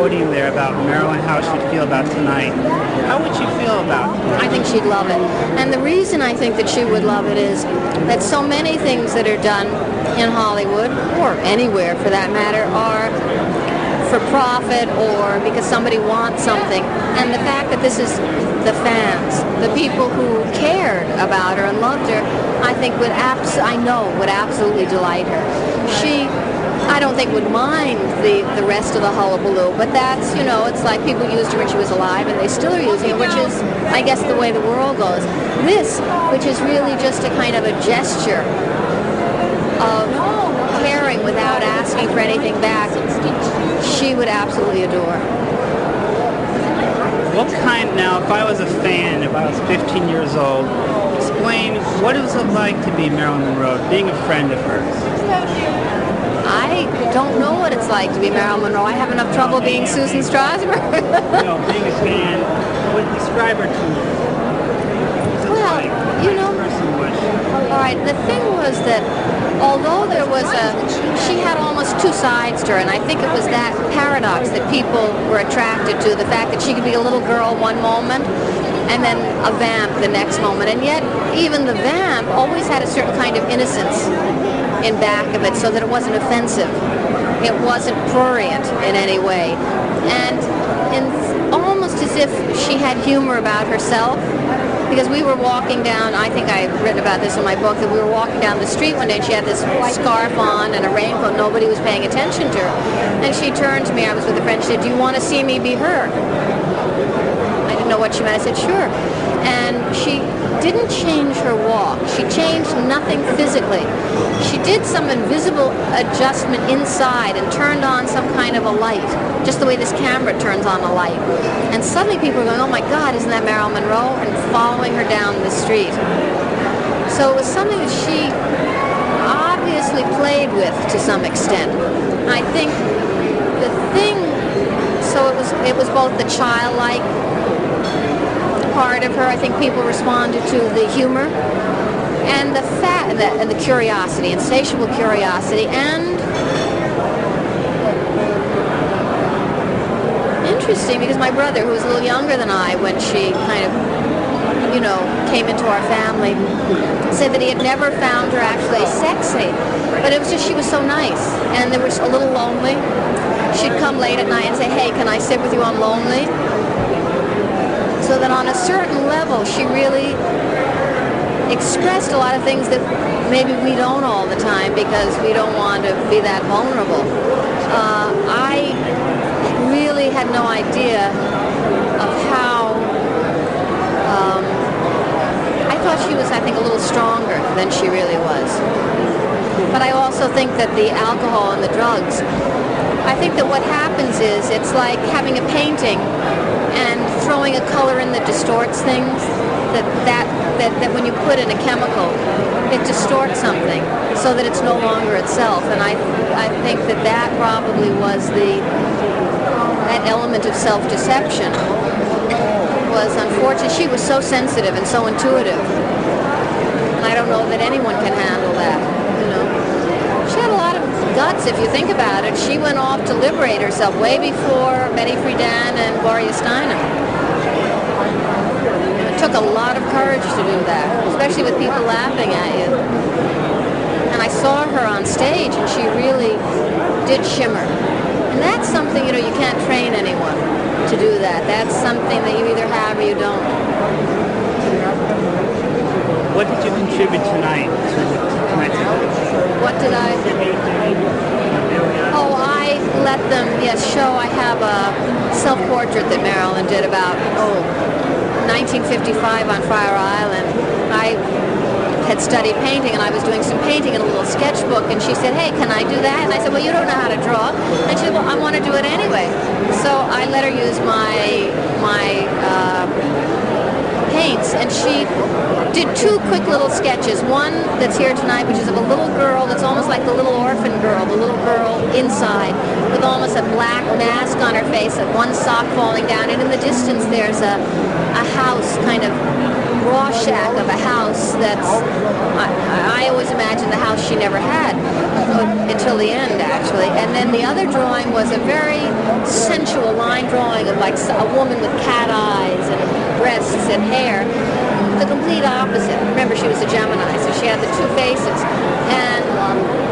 podium there about Marilyn, how she'd feel about tonight. How would you feel about it? I think she'd love it. And the reason I think that she would love it is that so many things that are done in Hollywood, or anywhere for that matter, are for profit or because somebody wants something. And the fact that this is the fans, the people who cared about her and loved her, I think would absolutely delight her. She, I don't think, would mind the rest of the hullabaloo, but that's, you know, it's like people used her when she was alive and they still are using her, which is, I guess, the way the world goes. This, which is really just a kind of a gesture of caring without asking for anything back, she would absolutely adore. What kind, now, if I was a fan, if I was 15 years old, explain what it was like to be Marilyn Monroe, being a friend of hers. I don't know what it's like to be Marilyn Monroe. I have enough trouble being Susan Strasberg. No, being a fan, would describe her to me. Well, you know, all right, the thing was that although there was she had almost two sides to her, and I think it was that paradox that people were attracted to, the fact that she could be a little girl one moment and then a vamp the next moment, and yet even the vamp always had a certain kind of innocence in back of it, so that it wasn't offensive. It wasn't prurient in any way. And almost as if she had humor about herself, because we were walking down, I think I've written about this in my book, that we were walking down the street one day and she had this scarf on and a raincoat. Nobody was paying attention to her. And she turned to me, I was with a friend, she said, "Do you want to see me be her?" I didn't know what she meant. I said, "Sure." And she didn't change her walk. She changed nothing physically. She did some invisible adjustment inside and turned on some kind of a light, just the way this camera turns on a light. And suddenly people were going, "Oh my God, isn't that Marilyn Monroe?" and following her down the street. So it was something that she obviously played with to some extent. I think the thing, so it was both the childlike part of her. I think people responded to the humor and the curiosity, insatiable curiosity, and interesting because my brother, who was a little younger than I when she kind of, you know, came into our family, said that he had never found her actually sexy, but it was just she was so nice, and they were a little lonely. She'd come late at night and say, "Hey, can I sit with you? I'm lonely." So that on a certain level, she really expressed a lot of things that maybe we don't all the time because we don't want to be that vulnerable. I really had no idea of how, I thought she was, I think, a little stronger than she really was. But I also think that the alcohol and the drugs, I think that what happens is it's like having a painting and throwing a color in that distorts things, that when you put in a chemical, it distorts something so that it's no longer itself. And I think that probably was that element of self-deception was unfortunate. She was so sensitive and so intuitive. And I don't know that anyone can handle that, you know. She had a lot of guts, if you think about it. She went off to liberate herself way before Betty Friedan and Gloria Steinem. And it took a lot of courage to do that, especially with people laughing at you. And I saw her on stage, and she really did shimmer. And that's something, you know, you can't train anyone to do that. That's something that you either have or you don't. What did you contribute tonight to tonight's event? What did I? Oh, I let them, show. I have a self-portrait that Marilyn did about, 1955 on Fire Island. I had studied painting, and I was doing some painting in a little sketchbook, and she said, "Hey, can I do that?" And I said, "Well, you don't know how to draw." And she said, "Well, I want to do it anyway." So I let her use my paints, and she did two quick little sketches. One that's here tonight, which is of a little girl that's almost like the little orphan girl, the little girl inside, with almost a black mask on her face, and one sock falling down, and in the distance there's a house, kind of Rorschach of a house that's, I always imagined the house she never had. So until the end, actually. And then the other drawing was a very sensual line drawing of like a woman with cat eyes and breasts and hair. The complete opposite. Remember, she was a Gemini, so she had the two faces. And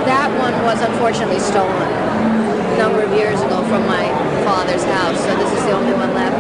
that one was unfortunately stolen a number of years ago from my father's house, so this is the only one left.